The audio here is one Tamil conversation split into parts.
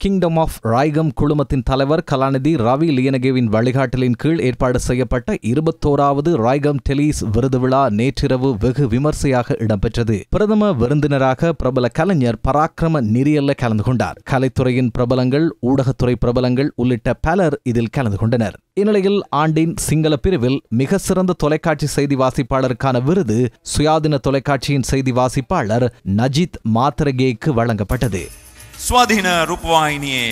கிங்டம் ஆஃப் ராய்கம் குழுமத்தின் தலைவர் கலாநிதி ரவி லியனகேவின் வழிகாட்டலின் கீழ் ஏற்பாடு செய்யப்பட்ட 21வது ராய்கம் டெலிஸ் விருது விழா நேற்றிரவு வெகு விமர்சையாக இடம்பெற்றது. பிரதம விருந்தினராக பிரபல கலைஞர் பராக்கிரம நிரியல்ல கலந்து கொண்டார். கலைத்துறையின் பிரபலங்கள், ஊடகத்துறை பிரபலங்கள் உள்ளிட்ட பலர் இதில் கலந்து கொண்டனர். இந்நிலையில் ஆண்டின் சிங்கள பிரிவில் மிக சிறந்த தொலைக்காட்சி செய்தி வாசிப்பாளருக்கான விருது சுயாதீன தொலைக்காட்சியின் செய்தி வாசிப்பாளர் நஜித் மாத்தரகேக்கு வழங்கப்பட்டது. ස්වාධීන රූපවාහිනියේ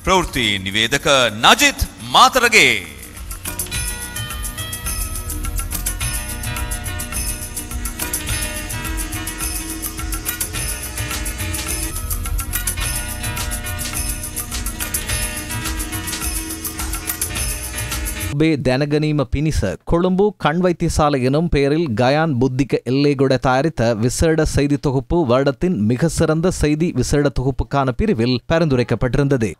ප්‍රවෘත්ති නිවේදක නජිත් මාතරගේ දැනගැනීම පිණිස கொழும்பு கண் வைத்தியசாலை எனும் பெயரில் கயான் புத்திக எல்லேகொட தயாரித்த விசேட செய்தி தொகுப்பு வருடத்தின் மிக சிறந்த செய்தி விசேட தொகுப்புக்கான பிரிவில் பரிந்துரைக்கப்பட்டிருந்தது.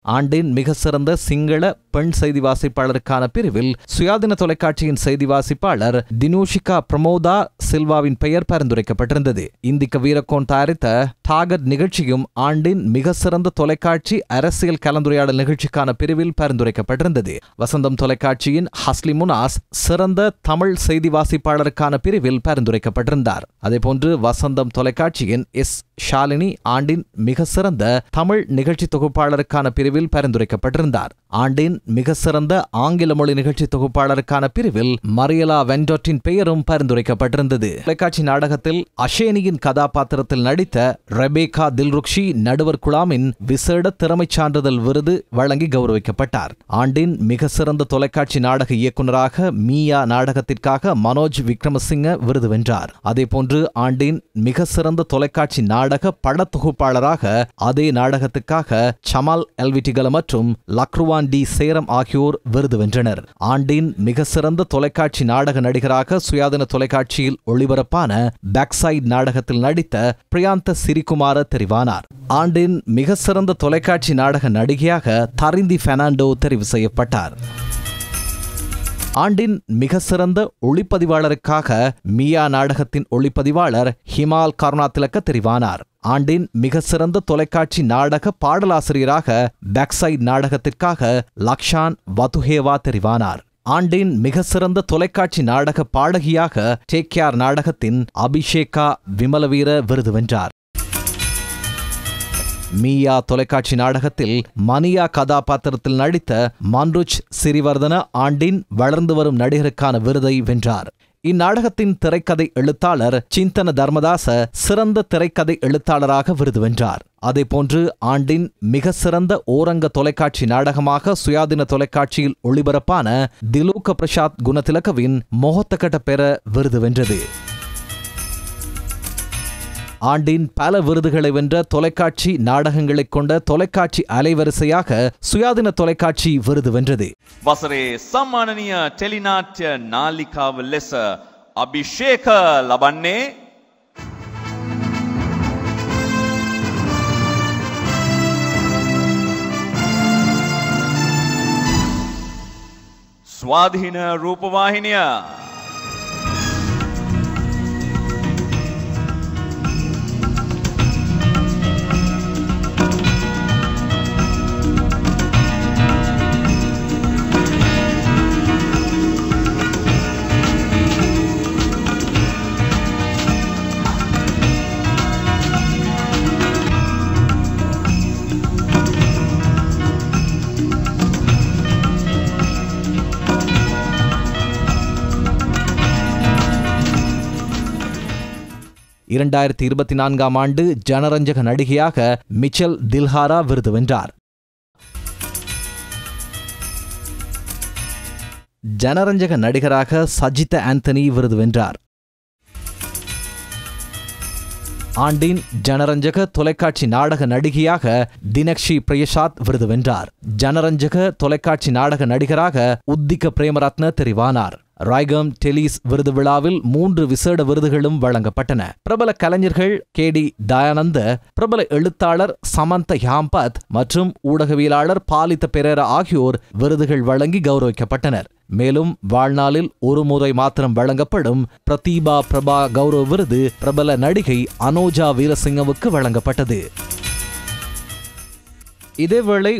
ஆண்டின் மிக சிறந்த சிங்கள பெண் செய்தி வாசிப்பாளருக்கான பிரிவில் சுயாதீன தொலைக்காட்சியின் செய்தி வாசிப்பாளர் தினூஷிகா பிரமோதா சில்வாவின் பெயர் பரிந்துரைக்கப்பட்டிருந்தது. இந்திக்க வீரக்கோன் தயாரித்த டாகட் நிகழ்ச்சியும் ஆண்டின் மிக சிறந்த தொலைக்காட்சி அரசியல் கலந்துரையாடல் நிகழ்ச்சிக்கான பிரிவில் பரிந்துரைக்கப்பட்டிருந்தது. வசந்தம் தொலைக்காட்சியின் ஹஸ்லி முனாஸ் சிறந்த தமிழ் செய்தி வாசிப்பாளருக்கான பிரிவில் பரிந்துரைக்கப்பட்டிருந்தார். அதேபோன்று வசந்தம் தொலைக்காட்சியின் எஸ் ஷாலினி ஆண்டின் மிக சிறந்த தமிழ் நிகழ்ச்சி தொகுப்பாளருக்கான பிரிவில் பரிந்துரைக்கப்பட்டிருந்தார். ஆண்டின் மிக சிறந்த ஆங்கில மொழி நிகழ்ச்சி தொகுப்பாளருக்கான பிரிவில் மரியலா வென்டோட்டின் பெயரும் பரிந்துரைக்கப்பட்டிருந்தது. தொலைக்காட்சி நாடகத்தில் அஷேனியின் கதாபாத்திரத்தில் நடித்த ரெபேகா தில்ருக்ஷி நடுவர் குழாமின் விசேட திறமை சான்றிதழ் விருது வழங்கி கௌரவிக்கப்பட்டார். ஆண்டின் மிக சிறந்த தொலைக்காட்சி நாடக இயக்குநராக மீயா நாடகத்திற்காக மனோஜ் விக்ரமசிங்க விருது வென்றார். அதேபோன்று ஆண்டின் மிக சிறந்த தொலைக்காட்சி நாடக படத்தொகுப்பாளராக அதே நாடகத்துக்காக சமால் எல்விட்டிகல மற்றும் லக்ருவான் டி சேரம் ஆகியோர் விருது வென்றனர். ஆண்டின் மிக சிறந்த தொலைக்காட்சி நாடக நடிகராக சுயாதீன தொலைக்காட்சியில் ஒளிபரப்பான பேக்சைட் நாடகத்தில் நடித்த பிரியாந்த சிறிகுமார தெரிவானார். ஆண்டின் மிக சிறந்த தொலைக்காட்சி நாடக நடிகையாக தரிந்தி பெர்னாண்டோ தெரிவு செய்யப்பட்டார். ஆண்டின் மிக சிறந்த ஒளிப்பதிவாளருக்காக மியா நாடகத்தின் ஒளிப்பதிவாளர் ஹிமால் கருணாதிலக்க தெரிவானார். ஆண்டின் மிக சிறந்த தொலைக்காட்சி நாடக பாடலாசிரியராக பேக்சைட் நாடகத்திற்காக லக்ஷான் வதுஹேவா தெரிவானார். ஆண்டின் மிக சிறந்த தொலைக்காட்சி நாடக பாடகியாக டேக் கேர் நாடகத்தின் அபிஷேகா விமலவீர விருது வென்றார். மீயா தொலைக்காட்சி நாடகத்தில் மணியா கதாபாத்திரத்தில் நடித்த மன்ருச் சிறிவர்தன ஆண்டின் வளர்ந்து வரும் நடிகருக்கான விருதை வென்றார். இந்நாடகத்தின் திரைக்கதை எழுத்தாளர் சிந்தன தர்மதாச சிறந்த திரைக்கதை எழுத்தாளராக விருது வென்றார். அதேபோன்று ஆண்டின் மிக சிறந்த ஓரங்க தொலைக்காட்சி நாடகமாக சுயாதீன தொலைக்காட்சியில் ஒளிபரப்பான திலூக பிரசாத் குணதிலகவின் மொஹத்தகட்ட பெற விருது வென்றது. ஆண்டின் பல விருதுகளை வென்ற தொலைக்காட்சி நாடகங்களை கொண்ட தொலைக்காட்சி அலைவரிசையாக சுயாதீன தொலைக்காட்சி விருது வென்றது. වසරේ සම්මානනීය ටෙලිනාට්‍ය නාලිකාව ලෙස අභිෂේක ලබන්නේ ස්වාධීන රූපවාහිනිය. இரண்டாயிரத்தி 24ஆம் ஆண்டு ஜனரஞ்சக நடிகையாக மிச்சல் தில்ஹாரா விருது வென்றார். ஜனரஞ்சக நடிகராக சஜித ஆந்தனி விருது வென்றார். ஆண்டின் ஜனரஞ்சக தொலைக்காட்சி நாடக நடிகையாக தினக்ஷி பிரயசாத் விருது வென்றார். ஜனரஞ்சக தொலைக்காட்சி நாடக நடிகராக உத்திக பிரேமரத்ன தெரிவானார். ராய்கம் டெலிஸ் விருது விழாவில் 3 விசேட விருதுகளும் வழங்கப்பட்டன. பிரபல கலைஞர்கள் கேடி தயானந்த, பிரபல எழுத்தாளர் சமந்த ஹாம்பத் மற்றும் ஊடகவியலாளர் பாலித்த பெரேரா ஆகியோர் விருதுகள் வழங்கி கௌரவிக்கப்பட்டனர். மேலும் வாழ்நாளில் ஒரு முறை மாத்திரம் வழங்கப்படும் பிரதீபா பிரபா கௌரவ விருது பிரபல நடிகை அனோஜா வீரசிங்கவுக்கு வழங்கப்பட்டது. இதேவேளை